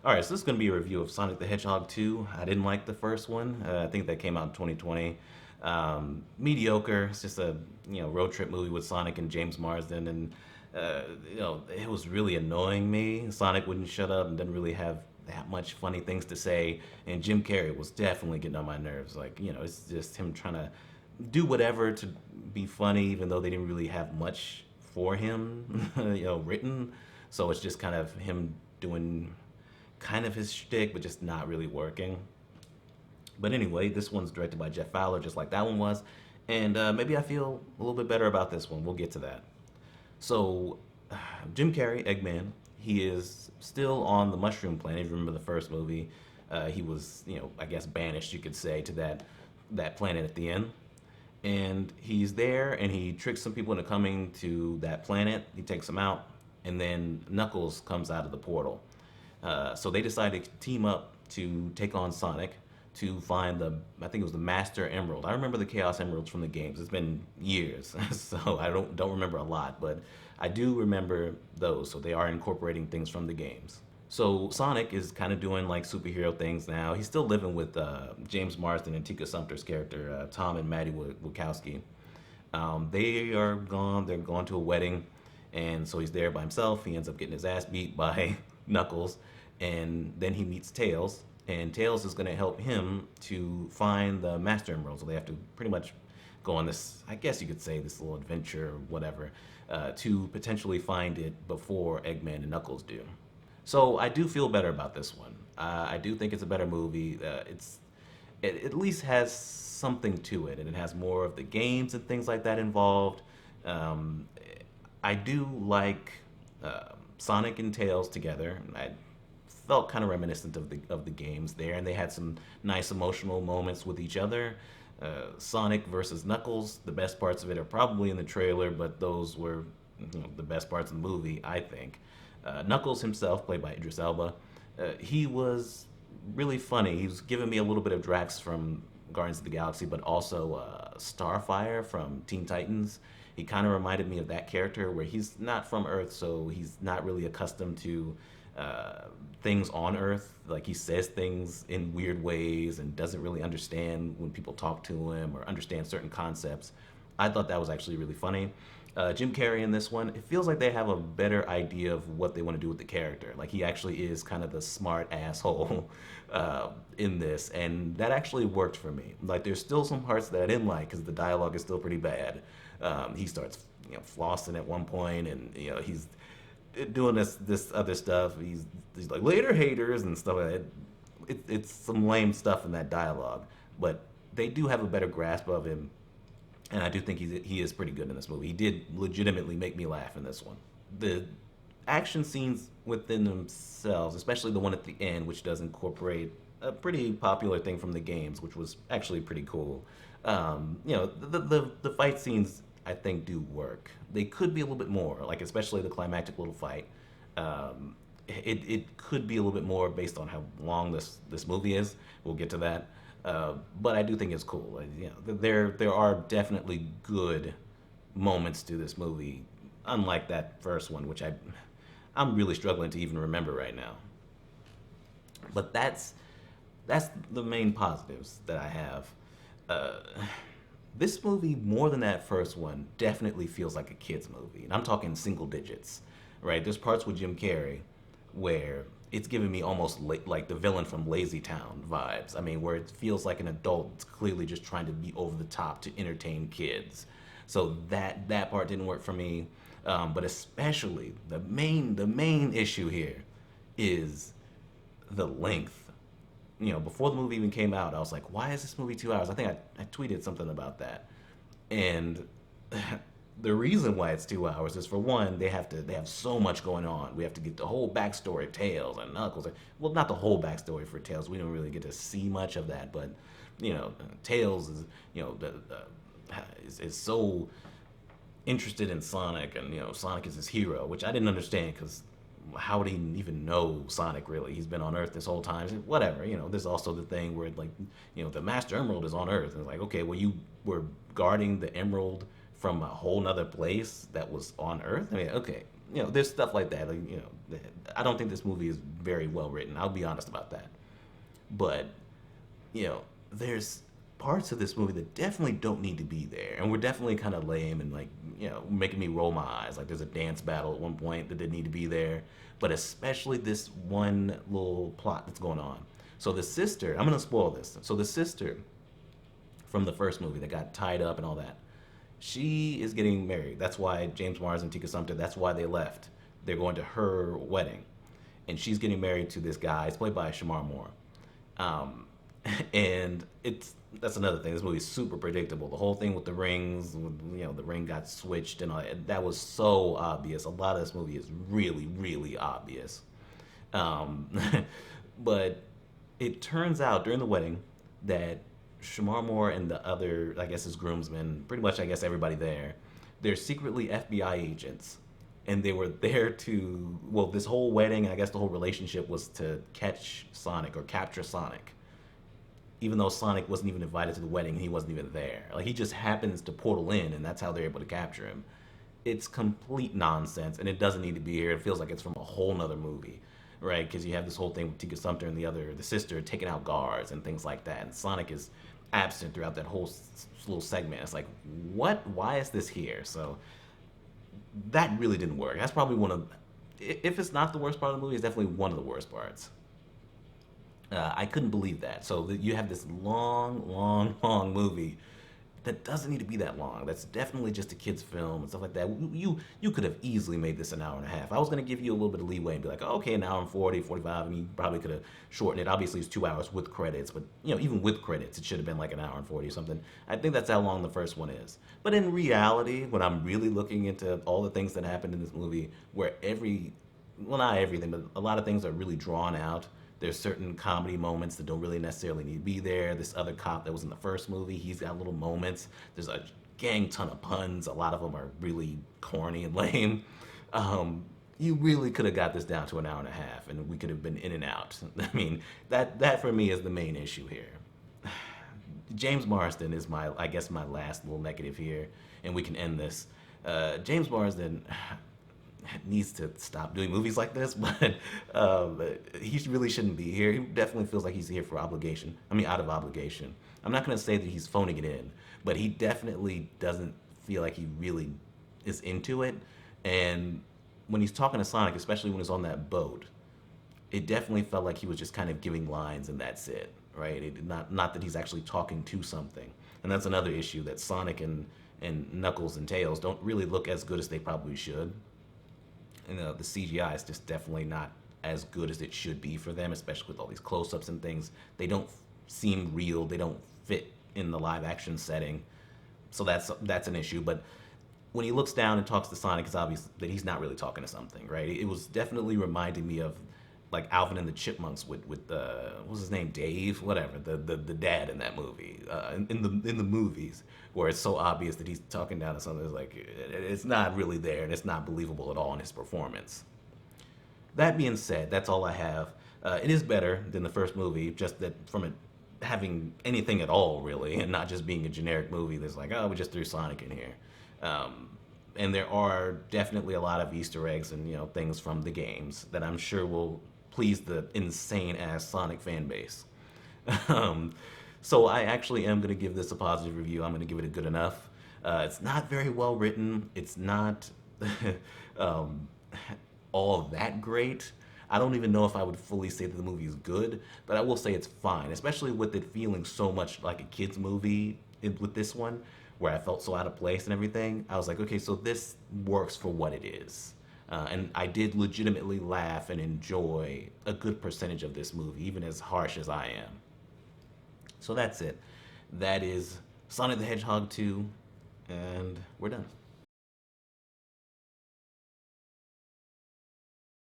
All right, so this is going to be a review of Sonic the Hedgehog 2. I didn't like the first one. I think that came out in 2020. Mediocre. It's just a road trip movie with Sonic and James Marsden, and it was really annoying me. Sonic wouldn't shut up and didn't really have that much funny things to say, and Jim Carrey was definitely getting on my nerves. Like it's just him trying to do whatever to be funny, even though they didn't really have much for him, written. So it's just kind of him doing kind of his shtick, but just not really working. But anyway, this one's directed by Jeff Fowler, just like that one was. And maybe I feel a little bit better about this one. We'll get to that. So, Jim Carrey, Eggman, he is still on the Mushroom Planet. If you remember the first movie, he was, I guess banished, you could say, to that planet at the end. And he's there, and he tricks some people into coming to that planet. He takes them out, and then Knuckles comes out of the portal. So they decided to team up to take on Sonic to find I think it was the Master Emerald. I remember the Chaos Emeralds from the games. It's been years, so I don't remember a lot, but I do remember those. So they are incorporating things from the games. So Sonic is kind of doing like superhero things now. He's still living with James Marsden and Tika Sumpter's character, Tom and Maddie Wachowski. They are gone. They're going to a wedding, and so he's there by himself. He ends up getting his ass beat by Knuckles, and then he meets Tails, and Tails is going to help him to find the Master Emerald. So they have to pretty much go on this, I guess you could say, this little adventure or whatever, to potentially find it before Eggman and Knuckles do. So I do feel better about this one. I do think it's a better movie. It at least has something to it, and it has more of the games and things like that involved. Um, I do like Sonic and Tails together. I felt kind of reminiscent of the games there, and they had some nice emotional moments with each other. Sonic versus Knuckles, the best parts of it are probably in the trailer, but those were the best parts of the movie, I think. Knuckles himself, played by Idris Elba, he was really funny. He was giving me a little bit of Drax from Guardians of the Galaxy, but also Starfire from Teen Titans. He kind of reminded me of that character where he's not from Earth, so he's not really accustomed to things on Earth. Like he says things in weird ways and doesn't really understand when people talk to him or understand certain concepts. I thought that was actually really funny. Jim Carrey in this one, it feels like they have a better idea of what they want to do with the character. Like he actually is kind of the smart asshole in this, and that actually worked for me. Like there's still some parts that I didn't like because the dialogue is still pretty bad. He starts, flossing at one point, and he's doing this other stuff. He's like later haters and stuff like that. It's some lame stuff in that dialogue, but they do have a better grasp of him, and I do think he is pretty good in this movie. He did legitimately make me laugh in this one. The action scenes within themselves, especially the one at the end, which does incorporate a pretty popular thing from the games, which was actually pretty cool. The fight scenes I think do work. They could be a little bit more, like especially the climactic little fight. It could be a little bit more based on how long this movie is. We'll get to that. But I do think it's cool. There are definitely good moments to this movie, unlike that first one, which I'm really struggling to even remember right now. But that's the main positives that I have. Uh, this movie, more than that first one, definitely feels like a kid's movie. And I'm talking single digits, right? There's parts with Jim Carrey where it's giving me almost like the villain from Lazy Town vibes. I mean, where it feels like an adult that's clearly just trying to be over the top to entertain kids. So that part didn't work for me. But especially the main issue here is the length. Before the movie even came out, I was like, why is this movie 2 hours? I think I tweeted something about that. And the reason why it's 2 hours is, for one, they have so much going on. We have to get the whole backstory of Tails and Knuckles. Well, not the whole backstory for Tails. We don't really get to see much of that, but Tails is is so interested in Sonic, and Sonic is his hero, which I didn't understand because how would he even know Sonic really? He's been on Earth this whole time. Whatever, there's also the thing where like, the Master Emerald is on Earth, and it's like, okay, well, you were guarding the Emerald from a whole nother place that was on Earth. I mean, okay, there's stuff like that. Like, I don't think this movie is very well written. I'll be honest about that. But there's parts of this movie that definitely don't need to be there, and we're definitely kind of lame and like making me roll my eyes. Like there's a dance battle at one point that didn't need to be there, but especially this one little plot that's going on. So the sister, I'm gonna spoil this. So the sister from the first movie that got tied up and all that, she is getting married. That's why James Mars and Tika Sumpter. That's why they left. They're going to her wedding, and she's getting married to this guy. It's played by Shamar Moore. Um, and that's another thing. This movie is super predictable. The whole thing with the rings, the ring got switched and all that, that was so obvious. A lot of this movie is really, really obvious. Um, but it turns out during the wedding that Shamar Moore and the other, I guess, his groomsmen, pretty much, I guess, everybody there, they're secretly FBI agents. And they were there to, well, this whole wedding, and I guess the whole relationship was to catch Sonic or capture Sonic. Even though Sonic wasn't even invited to the wedding, he wasn't even there. Like, he just happens to portal in, and that's how they're able to capture him. It's complete nonsense, and it doesn't need to be here. It feels like it's from a whole nother movie, right? Because you have this whole thing with Tika Sumpter and the sister, taking out guards and things like that. And Sonic is absent throughout that whole little segment. It's like, what? Why is this here? So that really didn't work. That's probably one of, if it's not the worst part of the movie, it's definitely one of the worst parts. I couldn't believe that. So you have this long, long, long movie that doesn't need to be that long. That's definitely just a kid's film and stuff like that. You could have easily made this an hour and a half. I was going to give you a little bit of leeway and be like, oh, okay, an hour and 40, 45. I mean, you probably could have shortened it. Obviously, it's 2 hours with credits, but even with credits, it should have been like an hour and 40 or something. I think that's how long the first one is. But in reality, when I'm really looking into all the things that happened in this movie, where well, not everything, but a lot of things are really drawn out. There's certain comedy moments that don't really necessarily need to be there. This other cop that was in the first movie, he's got little moments. There's a gang ton of puns. A lot of them are really corny and lame. You really could have got this down to an hour and a half, and we could have been in and out. I mean, that for me is the main issue here. James Marsden is I guess, my last little negative here, and we can end this. James Marsden needs to stop doing movies like this, but he really shouldn't be here. He definitely feels like he's here for obligation. I mean, out of obligation. I'm not going to say that he's phoning it in, but he definitely doesn't feel like he really is into it. And when he's talking to Sonic, especially when he's on that boat, it definitely felt like he was just kind of giving lines and that's it, right? Not that he's actually talking to something. And that's another issue, that Sonic and Knuckles and Tails don't really look as good as they probably should. The CGI is just definitely not as good as it should be for them, especially with all these close-ups and things. They don't seem real. They don't fit in the live-action setting. So that's an issue. But when he looks down and talks to Sonic, it's obvious that he's not really talking to something, right? It was definitely reminding me of like Alvin and the Chipmunks with what was his name, Dave, whatever, the dad in that movie, in the movies, where it's so obvious that he's talking down to something. It's like it's not really there, and it's not believable at all in his performance. That being said, that's all I have. It is better than the first movie, just that from it having anything at all really, and not just being a generic movie that's like, oh, we just threw Sonic in here. And there are definitely a lot of Easter eggs and things from the games that I'm sure will please the insane ass Sonic fan base. um, so I actually am going to give this a positive review. I'm going to give it a good enough. It's not very well written. It's not um, all that great. I don't even know if I would fully say that the movie is good, but I will say it's fine, especially with it feeling so much like a kid's movie with this one, where I felt so out of place and everything. I was like, okay, so this works for what it is. And I did legitimately laugh and enjoy a good percentage of this movie, even as harsh as I am. So that's it. That is Sonic the Hedgehog 2, and we're done.